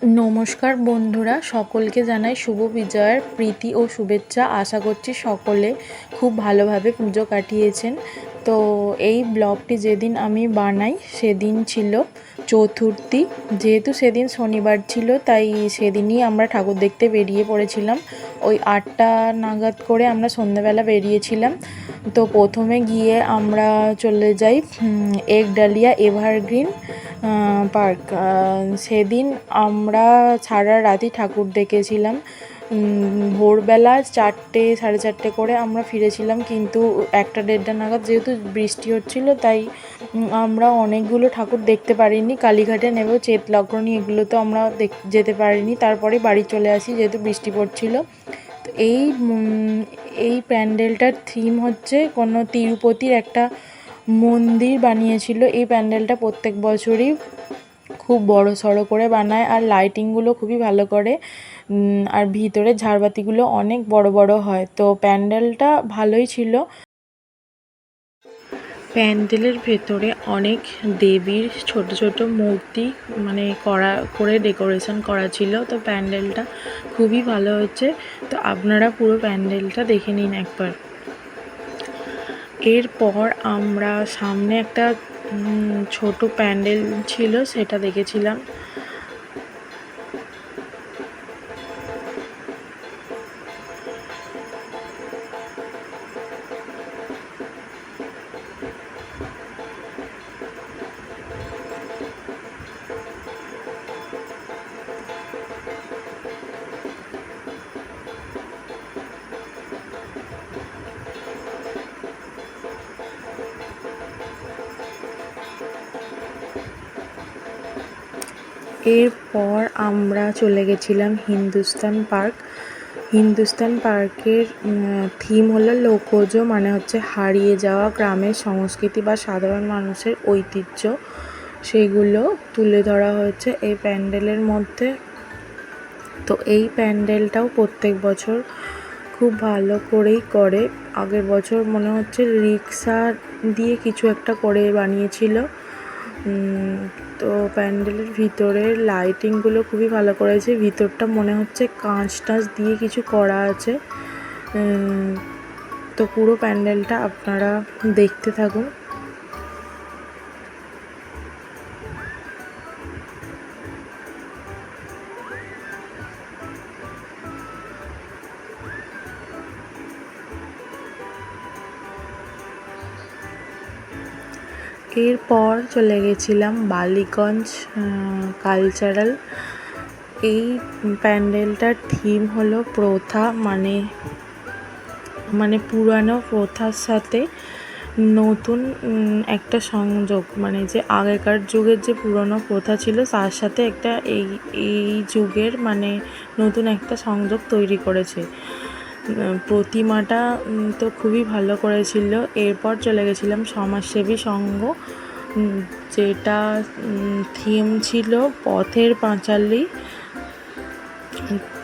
নমস্কার বন্ধুরা, সকলকে জানাই শুভ বিজয়ার প্রীতি ও শুভেচ্ছা। আশা করছি সকলে খুব ভালোভাবে পুজো কাটিয়েছেন। তো এই ব্লগটি যেদিন আমি বানাই সেদিন ছিল চতুর্থী। যেহেতু সেদিন শনিবার ছিল তাই সেদিনই আমরা ঠাকুর দেখতে বেরিয়ে পড়েছিলাম। ওই 8টা নাগাদ করে আমরা সন্ধ্যাবেলা বেরিয়েছিলাম। তো প্রথমে গিয়ে আমরা চলে যাই একডালিয়া এভারগ্রিন পার্ক। সেদিন আমরা সারা রাতই ঠাকুর দেখেছিলাম। ভোরবেলা 4টে সাড়ে 4টে করে আমরা ফিরেছিলাম, কিন্তু 1টা 1:30 নাগাদ যেহেতু বৃষ্টি হচ্ছিল তাই আমরা অনেকগুলো ঠাকুর দেখতে পারিনি। কালীঘাটে নেব, চেতলগ্রনি এগুলো তো আমরা যেতে পারিনি। তারপরে বাড়ি চলে আসি যেহেতু বৃষ্টি পড়ছিল। তো এই প্যান্ডেলটার থিম হচ্ছে কোনো তিরুপতির একটা মন্দির বানিয়েছিল। এই প্যান্ডেলটা প্রত্যেক বছরই খুব বড় সড়ো করে বানায়, আর লাইটিংগুলো খুবই ভালো করে, আর ভিতরে ঝাড়বাতিগুলো অনেক বড় বড় হয়। তো প্যান্ডেলটা ভালোই ছিল। প্যান্ডেলের ভেতরে অনেক দেবীর ছোট ছোট মূর্তি করে ডেকোরেশন করা ছিল। তো প্যান্ডেলটা খুবই ভালো হচ্ছে। তো আপনারা পুরো প্যান্ডেলটা দেখে নিন একবার। এরপর আমরা সামনে একটা ছোট প্যান্ডেল ছিল, সেটা দেখেছিলাম। এরপর আমরা চলে গেছিলাম হিন্দুস্তান পার্ক। হিন্দুস্তান পার্কের থিম হলো লোকজ, মানে হচ্ছে হারিয়ে যাওয়া গ্রামের সংস্কৃতি বা সাধারণ মানুষের ঐতিহ্য, সেগুলো তুলে ধরা হয়েছে এই প্যান্ডেলের মধ্যে। তো এই প্যান্ডেলটাও প্রত্যেক বছর খুব ভালো করেই করে। আগের বছর মনে হচ্ছে রিক্সা দিয়ে কিছু একটা করে বানিয়েছিল। তো প্যান্ডেলের ভিতরের লাইটিংগুলো খুবই ভালো করেছে। ভিতরটা মনে হচ্ছে কাঁচ টাচ দিয়ে কিছু করা আছে। তো পুরো প্যান্ডেলটা আপনারা দেখতে থাকুন। এরপর চলে গেছিলাম বালিগঞ্জ কালচারাল। এই প্যান্ডেলটার থিম হলো প্রথা, মানে পুরানো প্রথার সাথে নতুন একটা সংযোগ, মানে যে আগেকার যুগের যে পুরনো প্রথা ছিল তার সাথে একটা এই যুগের মানে নতুন একটা সংযোগ তৈরি করেছে। প্রতিমাটা তো খুবই ভালো করেছিল। এরপর চলে গেছিলাম সমাজসেবী সংঘ, যেটা থিম ছিল পথের পাঁচালী।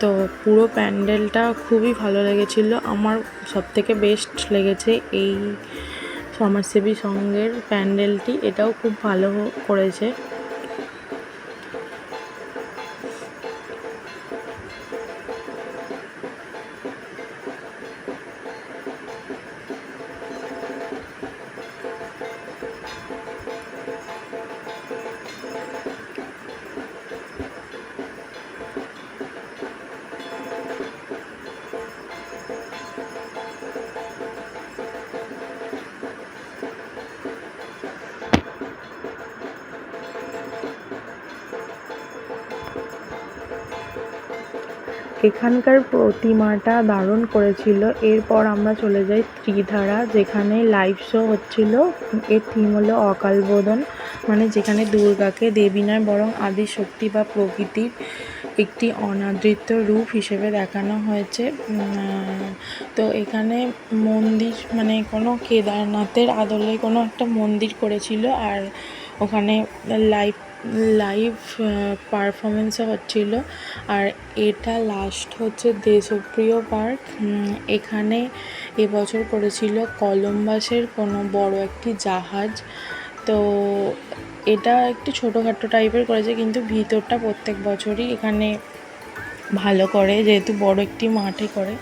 তো পুরো প্যান্ডেলটা খুবই ভালো লেগেছিল। আমার সবথেকে বেস্ট লেগেছে এই সমাজসেবী সংঘের প্যান্ডেলটি। এটাও খুব ভালো করেছে। এখানকার প্রতিমাটা দারুণ করেছিল। এরপর আমরা চলে যাই ত্রিধারা, যেখানে লাইভ শো হচ্ছিল। এর থিম হলো অকাল বোধন, মানে যেখানে দুর্গাকে দেবী নয় বরং আদিশক্তি বা প্রকৃতির একটি অনাদৃত রূপ হিসেবে দেখানো হয়েছে। তো এখানে মন্দির, মানে কোনো কেদারনাথের আদলে কোনো একটা মন্দির করেছিল, আর ওখানে লাইভ পারফরমেন্সও হচ্ছিল। আর এটা লাস্ট হচ্ছে দেশপ্রিয় পার্ক। এখানে এবছর করেছিল কলম্বাসের কোনো বড় একটি জাহাজ। তো এটা একটু ছোটোখাটো টাইপের করেছে, কিন্তু ভিতরটা প্রত্যেক বছরই এখানে ভালো করে, যেহেতু বড় একটি মাঠে করে।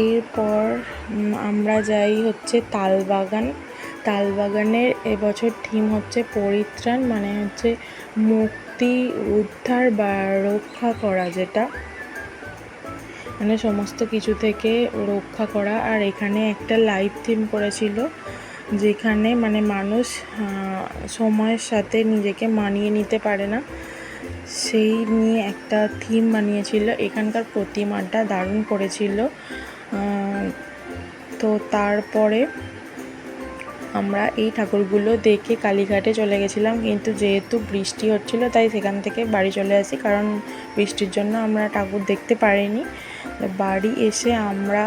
এরপর আমরা যাই হচ্ছে তালবাগান। তালবাগানের এবছর থিম হচ্ছে পরিত্রাণ, মানে হচ্ছে মুক্তি, উদ্ধার বা রক্ষা করা, যেটা মানে সমস্ত কিছু থেকে রক্ষা করা। আর এখানে একটা লাইভ থিম করেছিল, যেখানে মানে মানুষ সময়ের সাথে নিজেকে মানিয়ে নিতে পারে না, সেই নিয়ে একটা থিম বানিয়েছিল। এখানকার প্রতিমাটা দারুণ করেছিল। তো তারপরে আমরা এই ঠাকুরগুলো দেখে কালীঘাটে চলে গেছিলাম, কিন্তু যেহেতু বৃষ্টি হচ্ছিল তাই সেখান থেকে বাড়ি চলে আসি, কারণ বৃষ্টির জন্য আমরা ঠাকুর দেখতে পারিনি। বাড়ি এসে আমরা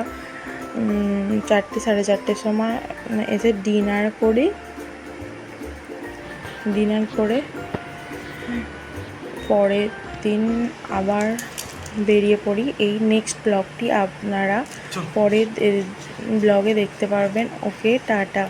4টে সাড়ে 4টের সময় এসে ডিনার করে পরের দিন আবার বেরিয়ে পড়ি। এই নেক্সট ব্লগটি আপনারা পরের ব্লগে দেখতে পারবেন। ওকে, টাটা।